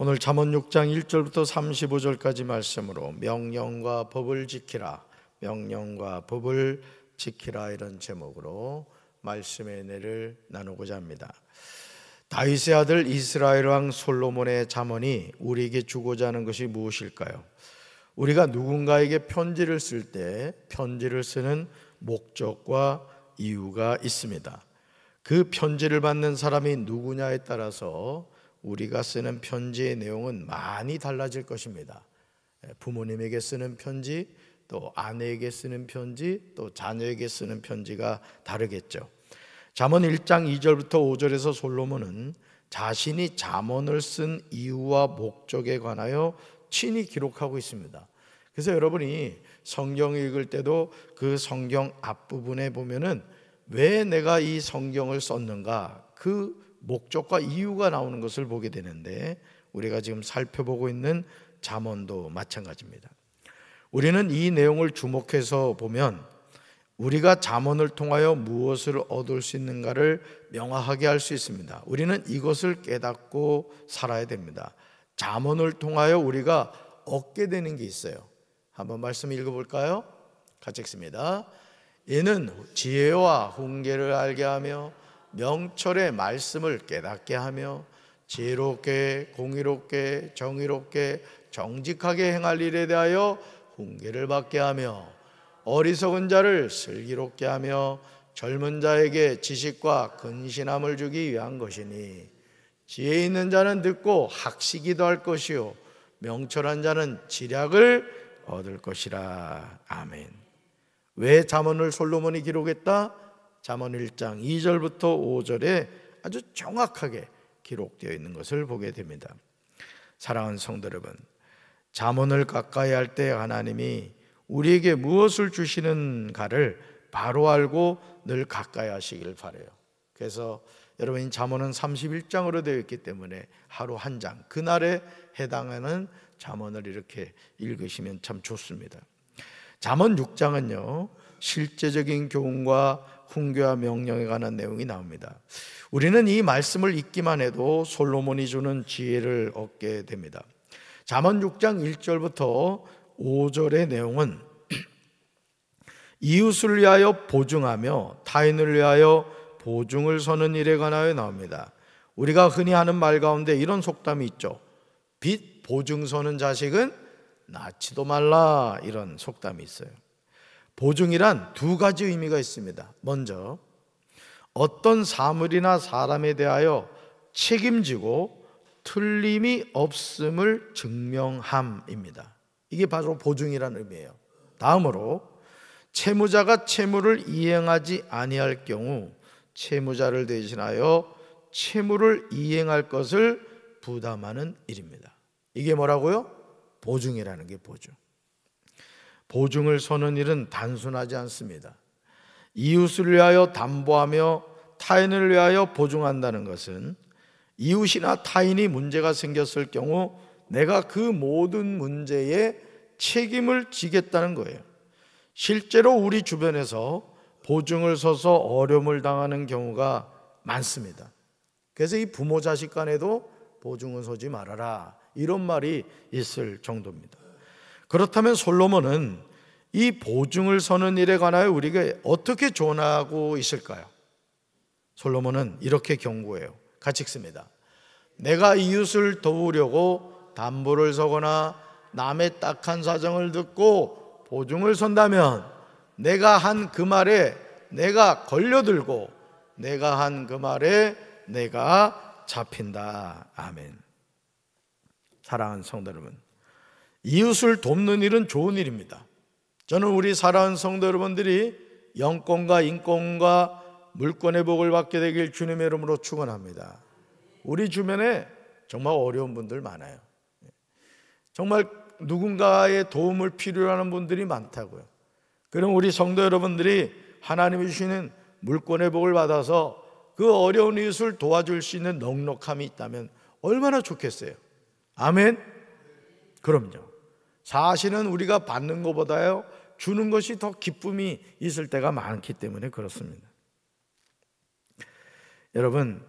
오늘 잠언 6장 1절부터 35절까지 말씀으로 명령과 법을 지키라, 명령과 법을 지키라, 이런 제목으로 말씀의 은혜를 나누고자 합니다. 다윗의 아들 이스라엘 왕 솔로몬의 잠언이 우리에게 주고자 하는 것이 무엇일까요? 우리가 누군가에게 편지를 쓸 때 편지를 쓰는 목적과 이유가 있습니다. 그 편지를 받는 사람이 누구냐에 따라서 우리가 쓰는 편지의 내용은 많이 달라질 것입니다. 부모님에게 쓰는 편지, 또 아내에게 쓰는 편지, 또 자녀에게 쓰는 편지가 다르겠죠. 잠언 1장 2절부터 5절에서 솔로몬은 자신이 잠언을 쓴 이유와 목적에 관하여 친히 기록하고 있습니다. 그래서 여러분이 성경 읽을 때도 그 성경 앞부분에 보면은 왜 내가 이 성경을 썼는가, 그 목적과 이유가 나오는 것을 보게 되는데, 우리가 지금 살펴보고 있는 잠언도 마찬가지입니다. 우리는 이 내용을 주목해서 보면 우리가 잠언을 통하여 무엇을 얻을 수 있는가를 명확하게 할 수 있습니다. 우리는 이것을 깨닫고 살아야 됩니다. 잠언을 통하여 우리가 얻게 되는 게 있어요. 한번 말씀 읽어볼까요? 같이 읽습니다. 이는 지혜와 훈계를 알게 하며 명철의 말씀을 깨닫게 하며 지혜롭게 공의롭게 정의롭게 정직하게 행할 일에 대하여 훈계를 받게 하며 어리석은 자를 슬기롭게 하며 젊은 자에게 지식과 근신함을 주기 위한 것이니, 지혜 있는 자는 듣고 학식이 더할 것이요 명철한 자는 지략을 얻을 것이라. 아멘. 왜 잠언을 솔로몬이 기록했다? 잠언 1장 2절부터 5절에 아주 정확하게 기록되어 있는 것을 보게 됩니다. 사랑하는 성도 여러분, 잠언을 가까이 할 때 하나님이 우리에게 무엇을 주시는가를 바로 알고 늘 가까이 하시길 바라요. 그래서 여러분, 잠언은 31장으로 되어 있기 때문에 하루 한 장, 그날에 해당하는 잠언을 이렇게 읽으시면 참 좋습니다. 잠언 6장은요 실제적인 교훈과 훈계와 명령에 관한 내용이 나옵니다. 우리는 이 말씀을 읽기만 해도 솔로몬이 주는 지혜를 얻게 됩니다. 잠언 6장 1절부터 5절의 내용은 이웃을 위하여 보증하며 타인을 위하여 보증을 서는 일에 관하여 나옵니다. 우리가 흔히 하는 말 가운데 이런 속담이 있죠. 빚 보증 서는 자식은 낳지도 말라, 이런 속담이 있어요. 보증이란 두 가지 의미가 있습니다. 먼저 어떤 사물이나 사람에 대하여 책임지고 틀림이 없음을 증명함입니다. 이게 바로 보증이라는 의미예요. 다음으로 채무자가 채무를 이행하지 아니할 경우 채무자를 대신하여 채무를 이행할 것을 부담하는 일입니다. 이게 뭐라고요? 보증이라는 게 보증. 보증을 서는 일은 단순하지 않습니다. 이웃을 위하여 담보하며 타인을 위하여 보증한다는 것은 이웃이나 타인이 문제가 생겼을 경우 내가 그 모든 문제에 책임을 지겠다는 거예요. 실제로 우리 주변에서 보증을 서서 어려움을 당하는 경우가 많습니다. 그래서 이 부모 자식 간에도 보증은 서지 말아라, 이런 말이 있을 정도입니다. 그렇다면 솔로몬은 이 보증을 서는 일에 관하여 우리가 어떻게 조언하고 있을까요? 솔로몬은 이렇게 경고해요. 같이 읽습니다. 내가 이웃을 도우려고 담보를 서거나 남의 딱한 사정을 듣고 보증을 선다면 내가 한 그 말에 내가 걸려들고 내가 한 그 말에 내가 잡힌다. 아멘. 사랑하는 성도 여러분, 이웃을 돕는 일은 좋은 일입니다. 저는 우리 사랑하는 성도 여러분들이 영권과 인권과 물권의 복을 받게 되길 주님의 이름으로 축원합니다. 우리 주변에 정말 어려운 분들 많아요. 정말 누군가의 도움을 필요로 하는 분들이 많다고요. 그럼 우리 성도 여러분들이 하나님이 주시는 물권의 복을 받아서 그 어려운 이웃을 도와줄 수 있는 넉넉함이 있다면 얼마나 좋겠어요. 아멘. 그럼요. 사실은 우리가 받는 것보다요 주는 것이 더 기쁨이 있을 때가 많기 때문에 그렇습니다. 여러분,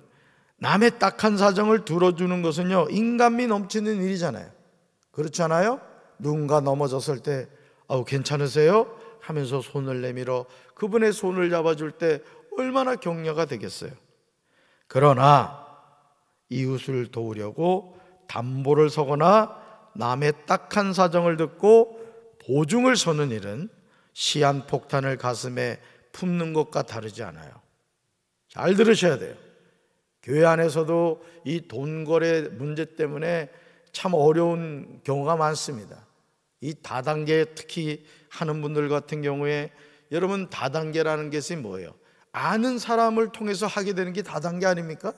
남의 딱한 사정을 들어주는 것은요, 인간미 넘치는 일이잖아요. 그렇지 않아요? 누군가 넘어졌을 때 괜찮으세요? 하면서 손을 내밀어 그분의 손을 잡아줄 때 얼마나 격려가 되겠어요. 그러나 이웃을 도우려고 담보를 서거나 남의 딱한 사정을 듣고 보증을 서는 일은 시한폭탄을 가슴에 품는 것과 다르지 않아요. 잘 들으셔야 돼요. 교회 안에서도 이 돈거래 문제 때문에 참 어려운 경우가 많습니다. 이 다단계 특히 하는 분들 같은 경우에, 여러분 다단계라는 것이 뭐예요? 아는 사람을 통해서 하게 되는 게 다단계 아닙니까?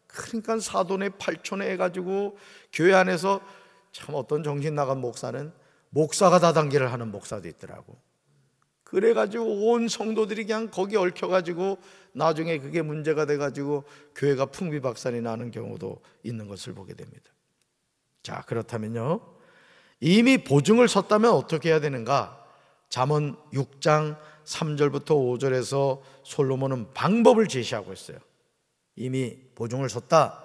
그러니까 사돈의 팔촌에 해가지고 교회 안에서 참 어떤 정신 나간 목사는 목사가 다단계를 하는 목사도 있더라고. 그래가지고 온 성도들이 그냥 거기 얽혀가지고 나중에 그게 문제가 돼가지고 교회가 풍비박산이 나는 경우도 있는 것을 보게 됩니다. 자, 그렇다면요, 이미 보증을 섰다면 어떻게 해야 되는가? 잠언 6장 3절부터 5절에서 솔로몬은 방법을 제시하고 있어요. 이미 보증을 섰다,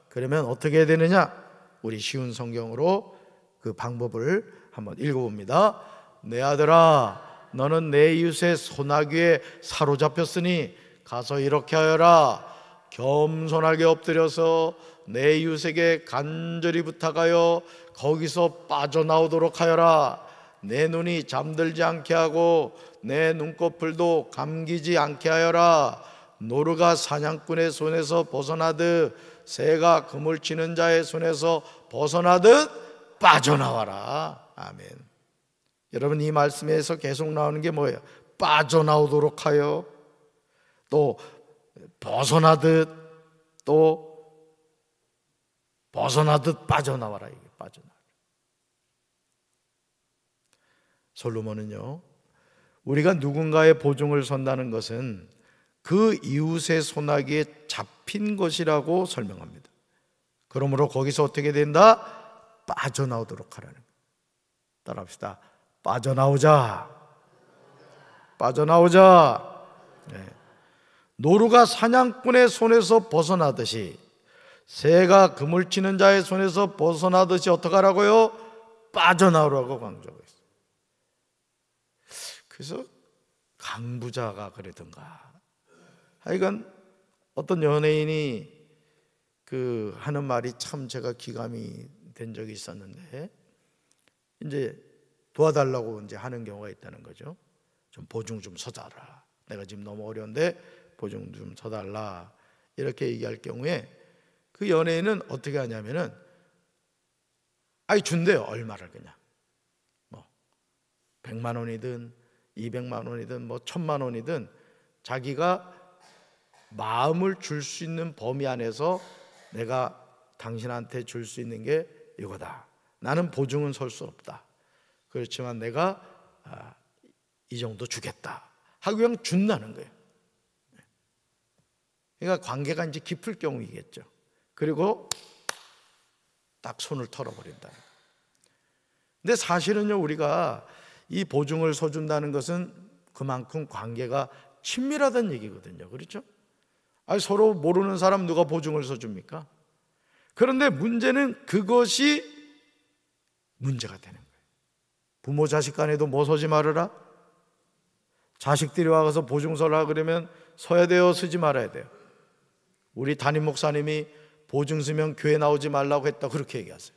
그러면 어떻게 해야 되느냐? 우리 쉬운 성경으로 그 방법을 한번 읽어봅니다. 내 아들아, 너는 내 이웃의 소나귀에 사로잡혔으니 가서 이렇게 하여라. 겸손하게 엎드려서 내 이웃에게 간절히 부탁하여 거기서 빠져나오도록 하여라. 내 눈이 잠들지 않게 하고 내 눈꺼풀도 감기지 않게 하여라. 노루가 사냥꾼의 손에서 벗어나듯 새가 그물 치는 자의 손에서 벗어나듯 빠져나와라. 아멘. 여러분, 이 말씀에서 계속 나오는 게 뭐예요? 빠져나오도록 하여, 또 벗어나듯, 또 벗어나듯 빠져나와라. 이게 빠져나와라. 솔로몬은요, 우리가 누군가의 보증을 선다는 것은 그 이웃의 소나기에 잡힌 것이라고 설명합니다. 그러므로 거기서 어떻게 된다? 빠져나오도록 하라는 거예요. 따라합시다. 빠져나오자. 빠져나오자. 네. 노루가 사냥꾼의 손에서 벗어나듯이, 새가 그물 치는 자의 손에서 벗어나듯이 어떻게 하라고요? 빠져나오라고 강조하고 있어요. 그래서 강부자가 그러던가, 하여간 어떤 연예인이 그 하는 말이 참 제가 기감이 된 적이 있었는데, 이제 도와달라고 이제 하는 경우가 있다는 거죠. 좀 보증 좀 서달라. 내가 지금 너무 어려운데 보증 좀 서달라. 이렇게 얘기할 경우에 그 연예인은 어떻게 하냐면은 준대요. 얼마를 그냥. 뭐 100만 원이든 200만 원이든 뭐 1000만 원이든 자기가 마음을 줄 수 있는 범위 안에서 내가 당신한테 줄 수 있는 게 이거다. 나는 보증은 설 수 없다. 그렇지만 내가 이 정도 주겠다 하고 그냥 준다는 거예요. 그러니까 관계가 이제 깊을 경우이겠죠. 그리고 딱 손을 털어버린다. 근데 사실은요, 우리가 이 보증을 서준다는 것은 그만큼 관계가 친밀하다는 얘기거든요. 그렇죠? 서로 모르는 사람 누가 보증을 서줍니까? 그런데 문제는 그것이 문제가 되는 거예요. 부모 자식 간에도 뭐 서지 말아라. 자식들이 와서 보증 서라 그러면 서야 돼요, 서지 말아야 돼요? 우리 담임 목사님이 보증 서면 교회 나오지 말라고 했다, 그렇게 얘기하세요.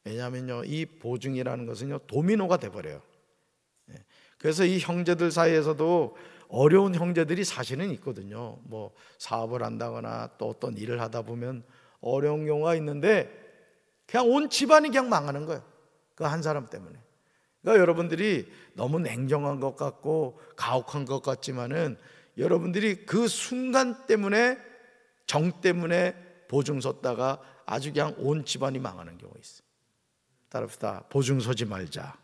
왜냐하면요, 이 보증이라는 것은요, 도미노가 돼버려요. 그래서 이 형제들 사이에서도 어려운 형제들이 사실은 있거든요. 뭐 사업을 한다거나 또 어떤 일을 하다 보면 어려운 경우가 있는데 그냥 온 집안이 그냥 망하는 거예요. 그 한 사람 때문에. 그러니까 여러분들이 너무 냉정한 것 같고 가혹한 것 같지만은 여러분들이 그 순간 때문에, 정 때문에 보증 섰다가 아주 그냥 온 집안이 망하는 경우가 있어요. 따라합시다. 보증 서지 말자.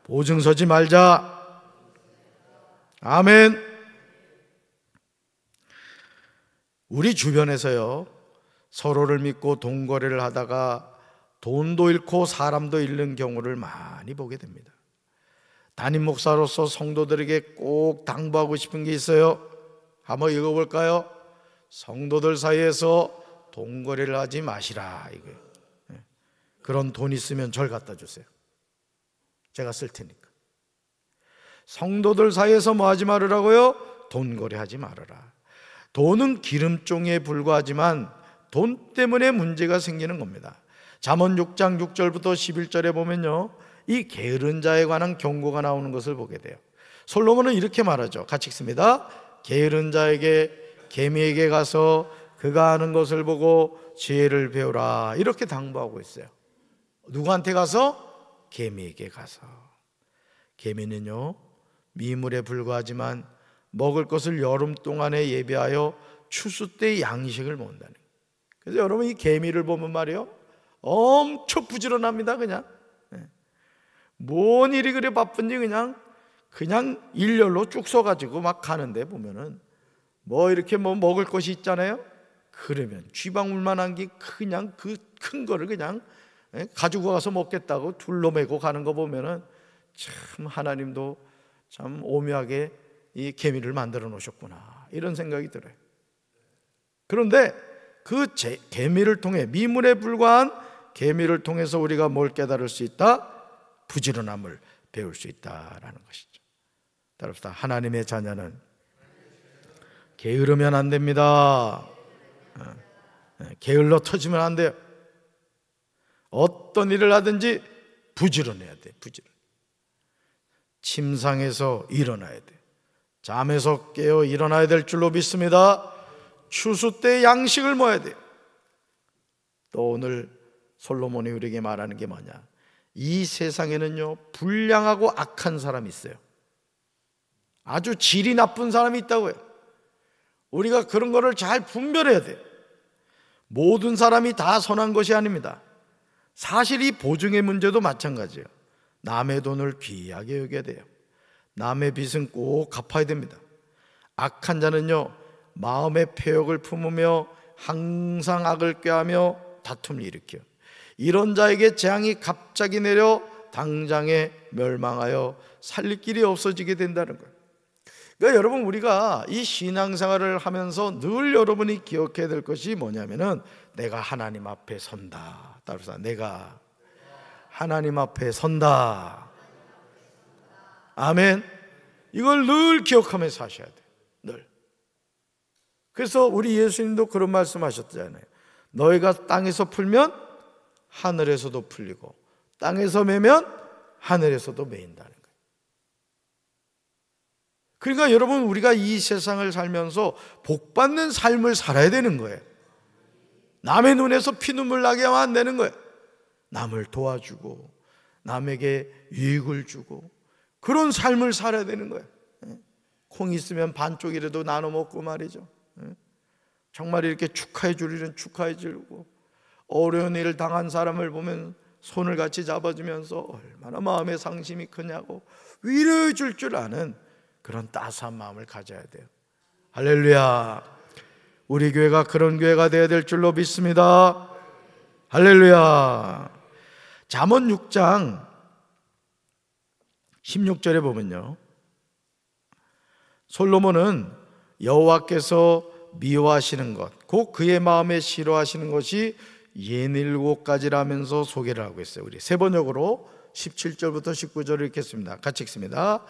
보증 서지 말자. 아멘. 우리 주변에서요, 서로를 믿고 돈 거래를 하다가 돈도 잃고 사람도 잃는 경우를 많이 보게 됩니다. 담임 목사로서 성도들에게 꼭 당부하고 싶은 게 있어요. 한번 읽어볼까요? 성도들 사이에서 돈거래를 하지 마시라. 이거예요. 그런 돈 있으면 절 갖다 주세요. 제가 쓸 테니까. 성도들 사이에서 뭐 하지 말으라고요? 돈거래하지 말아라. 돈은 기름종에 불과하지만 돈 때문에 문제가 생기는 겁니다. 잠언 6장 6절부터 11절에 보면요, 이 게으른 자에 관한 경고가 나오는 것을 보게 돼요. 솔로몬은 이렇게 말하죠. 같이 읽습니다. 게으른 자에게, 개미에게 가서 그가 하는 것을 보고 지혜를 배우라. 이렇게 당부하고 있어요. 누구한테 가서? 개미에게 가서. 개미는요, 미물에 불과하지만 먹을 것을 여름 동안에 예비하여 추수 때 양식을 먹는다는 거예요. 그래서 여러분, 이 개미를 보면 말이요, 엄청 부지런합니다. 그냥 뭔 일이 그래 바쁜지 그냥 일렬로 쭉 서가지고 막 가는데 보면은 뭐 이렇게 뭐 먹을 것이 있잖아요. 그러면 쥐방울만한 게 그냥 그 큰 거를 그냥 가지고 가서 먹겠다고 둘러매고 가는 거 보면은 참 하나님도 참 오묘하게 이 개미를 만들어 놓으셨구나, 이런 생각이 들어요. 그런데 그 개미를 통해, 미물에 불과한 개미를 통해서 우리가 뭘 깨달을 수 있다? 부지런함을 배울 수 있다라는 것이죠. 따라서 하나님의 자녀는 게으르면 안 됩니다. 게을러 터지면 안 돼요. 어떤 일을 하든지 부지런해야 돼. 부지런. 침상에서 일어나야 돼. 잠에서 깨어 일어나야 될 줄로 믿습니다. 추수 때 양식을 먹어야 돼요. 또 오늘 솔로몬이 우리에게 말하는 게 뭐냐? 이 세상에는요, 불량하고 악한 사람이 있어요. 아주 질이 나쁜 사람이 있다고요. 우리가 그런 거를 잘 분별해야 돼요. 모든 사람이 다 선한 것이 아닙니다. 사실 이 보증의 문제도 마찬가지예요. 남의 돈을 귀하게 여겨야 돼요. 남의 빚은 꼭 갚아야 됩니다. 악한 자는요, 마음의 패역을 품으며 항상 악을 꾀하며 다툼을 일으켜요. 이런 자에게 재앙이 갑자기 내려 당장에 멸망하여 살릴 길이 없어지게 된다는 거예요. 그러니까 여러분, 우리가 이 신앙생활을 하면서 늘 여러분이 기억해야 될 것이 뭐냐면은, 내가 하나님 앞에 선다. 따라서 내가 하나님 앞에 선다. 아멘. 이걸 늘 기억하면서 사셔야 돼요. 늘. 그래서 우리 예수님도 그런 말씀하셨잖아요. 너희가 땅에서 풀면 하늘에서도 풀리고, 땅에서 매면 하늘에서도 매인다는 거예요. 그러니까 여러분, 우리가 이 세상을 살면서 복받는 삶을 살아야 되는 거예요. 남의 눈에서 피눈물 나게 하면 안 되는 거예요. 남을 도와주고 남에게 유익을 주고 그런 삶을 살아야 되는 거예요. 콩 있으면 반쪽이라도 나눠 먹고 말이죠. 정말 이렇게 축하해 주리는 축하해 주고, 어려운 일을 당한 사람을 보면 손을 같이 잡아주면서 얼마나 마음의 상심이 크냐고 위로해 줄 줄 아는 그런 따스한 마음을 가져야 돼요. 할렐루야. 우리 교회가 그런 교회가 되어야 될 줄로 믿습니다. 할렐루야. 잠언 6장 16절에 보면요, 솔로몬은 여호와께서 미워하시는 것, 곧 그의 마음에 싫어하시는 것이 67가지라면서 소개를 하고 있어요. 우리 세 번역으로 17절부터 19절을 읽겠습니다. 같이 읽습니다.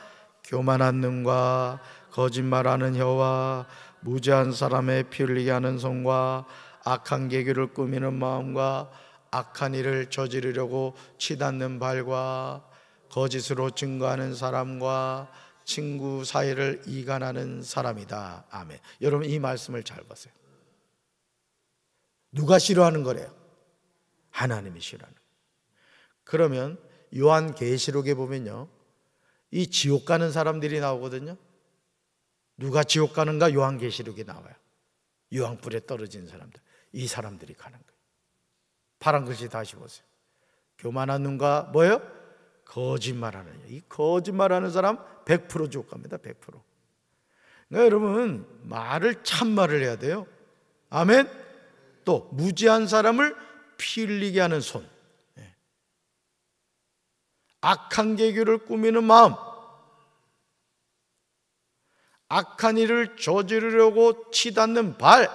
교만한 눈과 거짓말하는 혀와 무죄한 사람의 피 흘리게 하는 손과 악한 계교를 꾸미는 마음과 악한 일을 저지르려고 치닫는 발과 거짓으로 증거하는 사람과 친구 사이를 이간하는 사람이다. 아멘. 여러분, 이 말씀을 잘 보세요. 누가 싫어하는 거래요? 하나님이 싫어하는 거예요. 그러면 요한계시록에 보면요, 이 지옥 가는 사람들이 나오거든요. 누가 지옥 가는가? 요한계시록에 나와요. 유황불에 떨어진 사람들, 이 사람들이 가는 거예요. 파란 글씨 다시 보세요. 교만한 눈과 뭐예요? 거짓말하는, 이 거짓말하는 사람 100% 지옥 갑니다. 100%. 그러니까 여러분, 말을 참말을 해야 돼요. 아멘. 또 무지한 사람을 피 흘리게 하는 손, 악한 계교를 꾸미는 마음, 악한 일을 저지르려고 치닫는 발,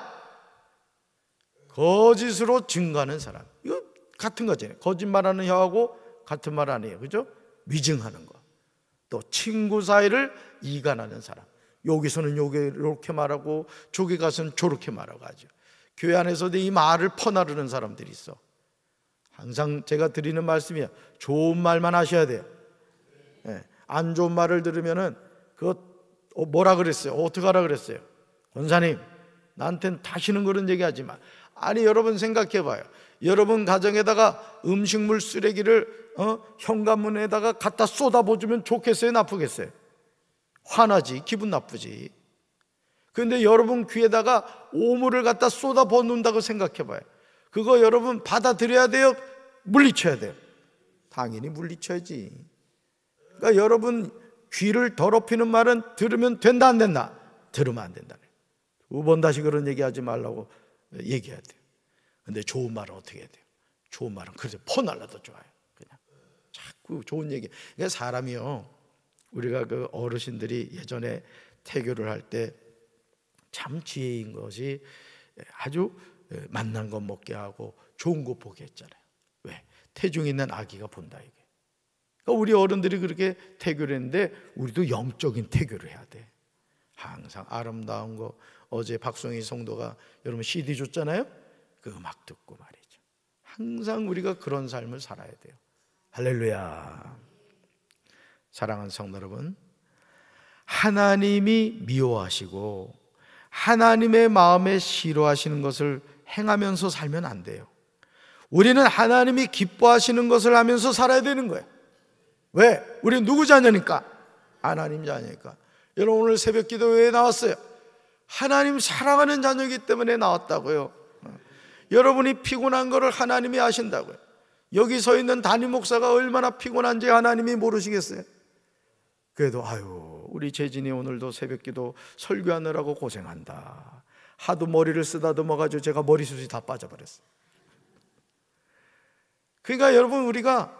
거짓으로 증거하는 사람. 이거 같은 거잖아요. 거짓말하는 혀하고 같은 말 아니에요, 그죠? 위증하는 거. 또 친구 사이를 이간하는 사람. 여기서는 이렇게 말하고 저기 가서는 저렇게 말하고 하죠. 교회 안에서도 이 말을 퍼나르는 사람들이 있어. 항상 제가 드리는 말씀이야. 좋은 말만 하셔야 돼요. 안 좋은 말을 들으면은 그거 뭐라 그랬어요? 어떻게 하라 그랬어요? 권사님, 나한테는 다시는 그런 얘기 하지 마. 아니, 여러분 생각해 봐요. 여러분 가정에다가 음식물 쓰레기를 현관문에다가 갖다 쏟아부어주면 좋겠어요? 나쁘겠어요? 화나지, 기분 나쁘지. 그런데 여러분 귀에다가 오물을 갖다 쏟아부어 놓는다고 생각해 봐요. 그거 여러분 받아들여야 돼요? 물리쳐야 돼요? 당연히 물리쳐야지. 그러니까 여러분 귀를 더럽히는 말은 들으면 된다 안 된다? 들으면 안 된다. 두 번 다시 그런 얘기하지 말라고 얘기해야 돼요. 근데 좋은 말은 어떻게 해야 돼요? 좋은 말은 그래서 퍼날라도 좋아요. 그냥 자꾸 좋은 얘기. 그러니까 사람이요, 우리가 그 어르신들이 예전에 태교를 할 때 참 지혜인 것이 아주 맛난 것 먹게 하고 좋은 것 보게 했잖아요. 왜? 태중에 있는 아기가 본다 이게. 그러니까 우리 어른들이 그렇게 태교를 했는데 우리도 영적인 태교를 해야 돼. 항상 아름다운 거. 어제 박송희 성도가 여러분 CD 줬잖아요. 그 음악 듣고 말이죠. 항상 우리가 그런 삶을 살아야 돼요. 할렐루야. 사랑하는 성도 여러분, 하나님이 미워하시고 하나님의 마음에 싫어하시는 것을 행하면서 살면 안 돼요. 우리는 하나님이 기뻐하시는 것을 하면서 살아야 되는 거예요. 왜? 우리 누구 자녀니까? 하나님 자녀니까. 여러분 오늘 새벽 기도 왜 나왔어요? 하나님 사랑하는 자녀이기 때문에 나왔다고요. 여러분이 피곤한 것을 하나님이 아신다고요. 여기 서 있는 담임 목사가 얼마나 피곤한지 하나님이 모르시겠어요? 그래도 우리 재진이 오늘도 새벽 기도 설교하느라고 고생한다. 하도 머리를 쓰다듬어가지고 제가 머리숱이 다 빠져버렸어요. 그러니까 여러분 우리가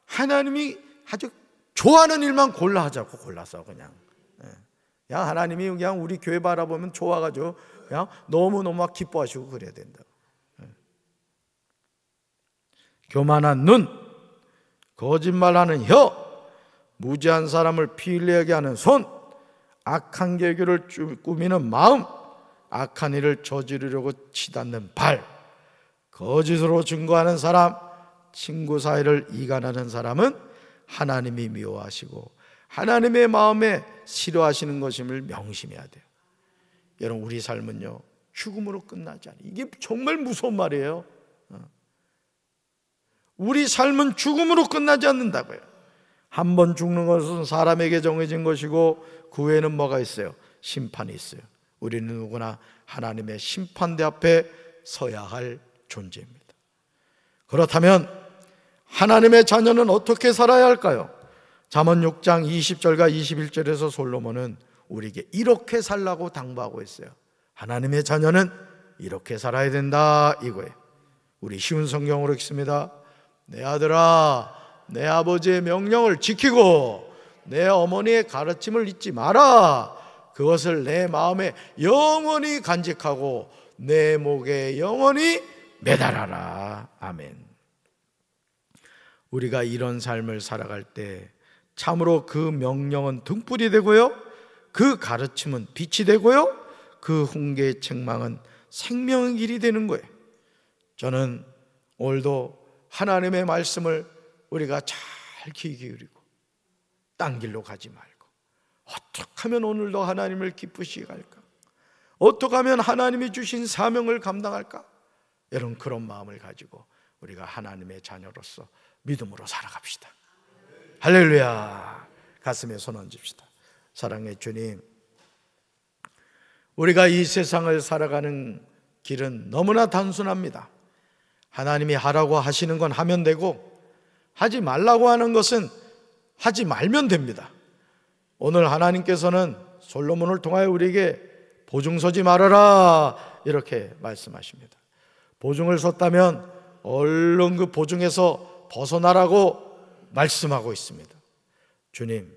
하나님이 아주 좋아하는 일만 골라하자고. 골라서 그냥 하나님이 그냥 우리 교회 바라보면 좋아가지고 그냥 너무너무 막 기뻐하시고 그래야 된다. 교만한 눈, 거짓말하는 혀, 무지한 사람을 피일내게 하는 손, 악한 계교를 꾸미는 마음, 악한 일을 저지르려고 치닫는 발, 거짓으로 증거하는 사람, 친구 사이를 이간하는 사람은 하나님이 미워하시고 하나님의 마음에 싫어하시는 것임을 명심해야 돼요. 여러분 우리 삶은요 죽음으로 끝나지 않아요. 이게 정말 무서운 말이에요. 우리 삶은 죽음으로 끝나지 않는다고요. 한 번 죽는 것은 사람에게 정해진 것이고 그 후에는 뭐가 있어요? 심판이 있어요. 우리는 누구나 하나님의 심판대 앞에 서야 할 존재입니다. 그렇다면 하나님의 자녀는 어떻게 살아야 할까요? 잠언 6장 20절과 21절에서 솔로몬은 우리에게 이렇게 살라고 당부하고 있어요. 하나님의 자녀는 이렇게 살아야 된다 이거예요. 우리 쉬운 성경으로 읽습니다. 내 아들아, 내 아버지의 명령을 지키고 내 어머니의 가르침을 잊지 마라. 그것을 내 마음에 영원히 간직하고 내 목에 영원히 매달아라. 아멘. 우리가 이런 삶을 살아갈 때 참으로 그 명령은 등불이 되고요, 그 가르침은 빛이 되고요, 그 훈계의 책망은 생명의 길이 되는 거예요. 저는 오늘도 하나님의 말씀을 우리가 잘 귀 기울이고 딴 길로 가지 말고 어떻게 하면 오늘도 하나님을 기쁘시게 할까? 어떻게 하면 하나님이 주신 사명을 감당할까? 여러분 그런 마음을 가지고 우리가 하나님의 자녀로서 믿음으로 살아갑시다. 할렐루야. 가슴에 손 얹읍시다. 사랑의 주님, 우리가 이 세상을 살아가는 길은 너무나 단순합니다. 하나님이 하라고 하시는 건 하면 되고 하지 말라고 하는 것은 하지 말면 됩니다. 오늘 하나님께서는 솔로몬을 통하여 우리에게 보증 서지 말아라 이렇게 말씀하십니다. 보증을 섰다면 얼른 그 보증에서 벗어나라고 말씀하고 있습니다. 주님,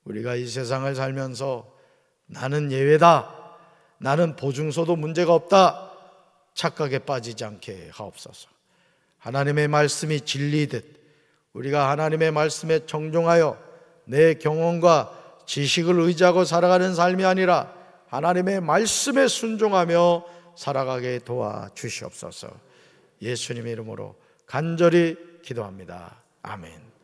우리가 이 세상을 살면서 나는 예외다, 나는 보증서도 문제가 없다 착각에 빠지지 않게 하옵소서. 하나님의 말씀이 진리듯 우리가 하나님의 말씀에 정종하여 내 경험과 지식을 의지하고 살아가는 삶이 아니라 하나님의 말씀에 순종하며 살아가게 도와주시옵소서. 예수님의 이름으로 간절히 기도합니다. 아멘.